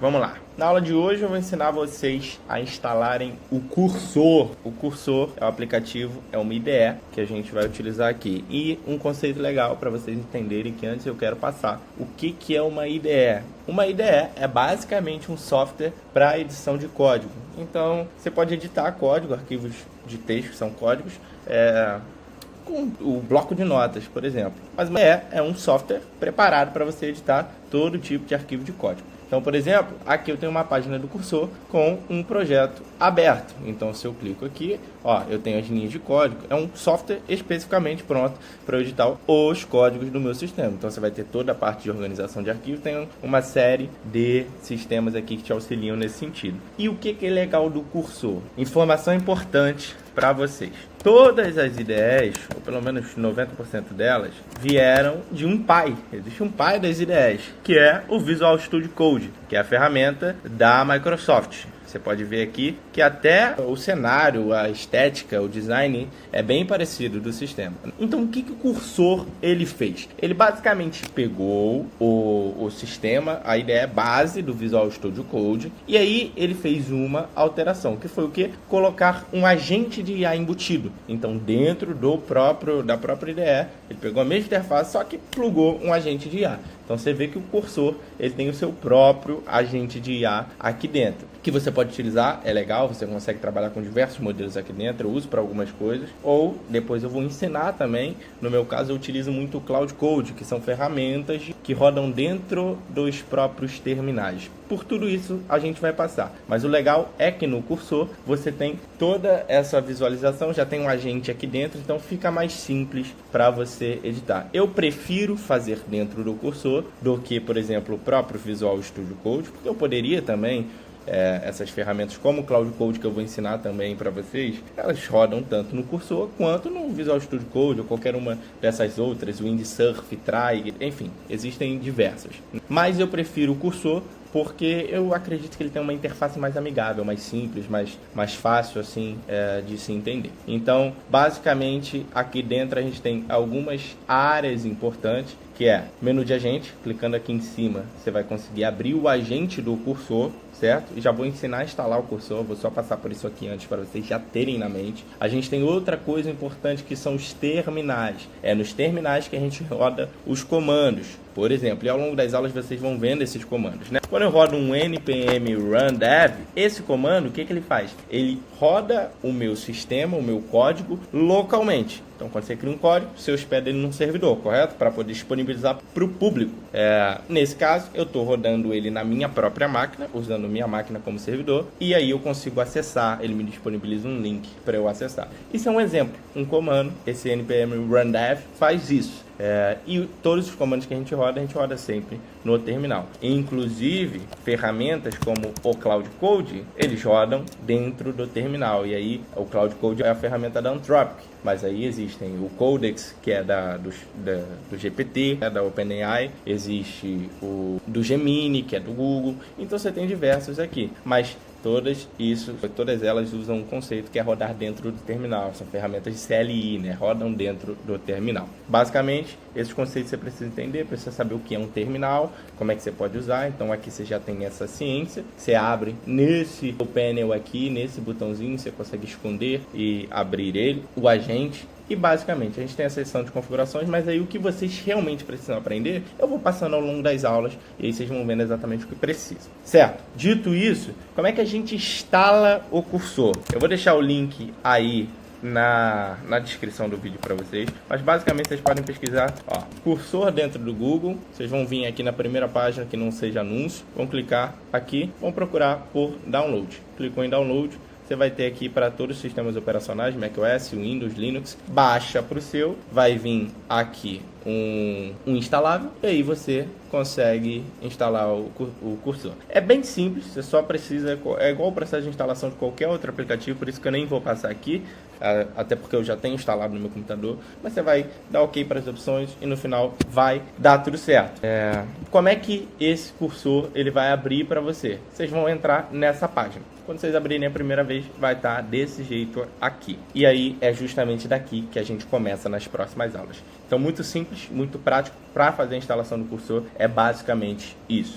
Vamos lá. Na aula de hoje eu vou ensinar vocês a instalarem o Cursor. O Cursor é o aplicativo, é uma IDE que a gente vai utilizar aqui. E um conceito legal para vocês entenderem que antes eu quero passar. O que é uma IDE? Uma IDE é basicamente um software para edição de código. Então você pode editar código, arquivos de texto que são códigos, com o bloco de notas, por exemplo. Mas uma IDE é um software preparado para você editar todo tipo de arquivo de código. Então, por exemplo, aqui eu tenho uma página do Cursor com um projeto aberto. Então, se eu clico aqui, ó, eu tenho as linhas de código. É um software especificamente pronto para eu editar os códigos do meu sistema. Então, você vai ter toda a parte de organização de arquivos. Tem uma série de sistemas aqui que te auxiliam nesse sentido. E o que é legal do Cursor? Informação importante para vocês. Todas as IDEs, ou pelo menos 90% delas, vieram de um pai. Existe um pai das IDEs, que é o Visual Studio Code, que é a ferramenta da Microsoft. Você pode ver aqui que até o cenário, a estética, o design é bem parecido do sistema. Então, o que o Cursor ele fez? Ele basicamente pegou o sistema, a ideia base do Visual Studio Code, e aí ele fez uma alteração, que foi o que? Colocar um agente de IA embutido. Então, dentro da própria IDE, ele pegou a mesma interface, só que plugou um agente de IA. Então você vê que o Cursor ele tem o seu próprio agente de IA aqui dentro, que você pode utilizar, é legal, você consegue trabalhar com diversos modelos aqui dentro, eu uso para algumas coisas, ou depois eu vou ensinar também. No meu caso eu utilizo muito o Cloud Code, que são ferramentas que rodam dentro dos próprios terminais. Por tudo isso a gente vai passar, mas o legal é que no Cursor você tem toda essa visualização, já tem um agente aqui dentro, então fica mais simples para você editar. Eu prefiro fazer dentro do Cursor do que, por exemplo, o próprio Visual Studio Code, porque eu poderia também, essas ferramentas como o Cloud Code que eu vou ensinar também para vocês, elas rodam tanto no Cursor quanto no Visual Studio Code ou qualquer uma dessas outras, Windsurf, Try, enfim, existem diversas. Mas eu prefiro o Cursor porque eu acredito que ele tem uma interface mais amigável, mais simples, mais fácil assim de se entender. Então, basicamente, aqui dentro a gente tem algumas áreas importantes, que é menu de agente. Clicando aqui em cima, você vai conseguir abrir o agente do Cursor, certo? E já vou ensinar a instalar o Cursor, vou só passar por isso aqui antes para vocês já terem na mente. A gente tem outra coisa importante que são os terminais. É nos terminais que a gente roda os comandos. Por exemplo, e ao longo das aulas vocês vão vendo esses comandos, né? Quando eu rodo um npm run dev, esse comando, o que ele faz? Ele roda o meu sistema, o meu código, localmente. Então, quando você cria um código, você hospeda ele num servidor, correto? Para poder disponibilizar para o público. Nesse caso, eu estou rodando ele na minha própria máquina, usando minha máquina como servidor, e aí eu consigo acessar, ele me disponibiliza um link para eu acessar. Isso é um exemplo, um comando, esse npm run dev faz isso. E todos os comandos que a gente roda sempre no terminal. Inclusive, ferramentas como o Cloud Code, eles rodam dentro do terminal. E aí, o Cloud Code é a ferramenta da Anthropic. Mas aí existem o Codex, que é do GPT, da OpenAI. Existe o do Gemini, que é do Google. Então, você tem diversos aqui. Mas todas elas usam um conceito que é rodar dentro do terminal. São ferramentas de CLI, né? Rodam dentro do terminal. Basicamente, esses conceitos você precisa entender, precisa saber o que é um terminal, como é que você pode usar. Então aqui você já tem essa ciência. Você abre nesse panel aqui, nesse botãozinho, você consegue esconder e abrir ele, o agente. E basicamente a gente tem a seção de configurações, mas aí o que vocês realmente precisam aprender, eu vou passando ao longo das aulas e aí vocês vão vendo exatamente o que precisam. Certo? Dito isso, como é que a gente instala o Cursor? Eu vou deixar o link aí na descrição do vídeo para vocês, mas basicamente vocês podem pesquisar, ó, Cursor dentro do Google. Vocês vão vir aqui na primeira página que não seja anúncio, vão clicar aqui, vão procurar por download. Clicou em download, você vai ter aqui para todos os sistemas operacionais, macOS, Windows, Linux, baixa para o seu, vai vir aqui um instalável e aí você consegue instalar o Cursor. É bem simples, você só precisa, é igual o processo de instalação de qualquer outro aplicativo, por isso que eu nem vou passar aqui, até porque eu já tenho instalado no meu computador, mas você vai dar ok para as opções e no final vai dar tudo certo. Como é que esse Cursor ele vai abrir para você? Vocês vão entrar nessa página. Quando vocês abrirem a primeira vez, vai estar desse jeito aqui. E aí é justamente daqui que a gente começa nas próximas aulas. Então, muito simples, muito prático para fazer a instalação do Cursor, é basicamente isso.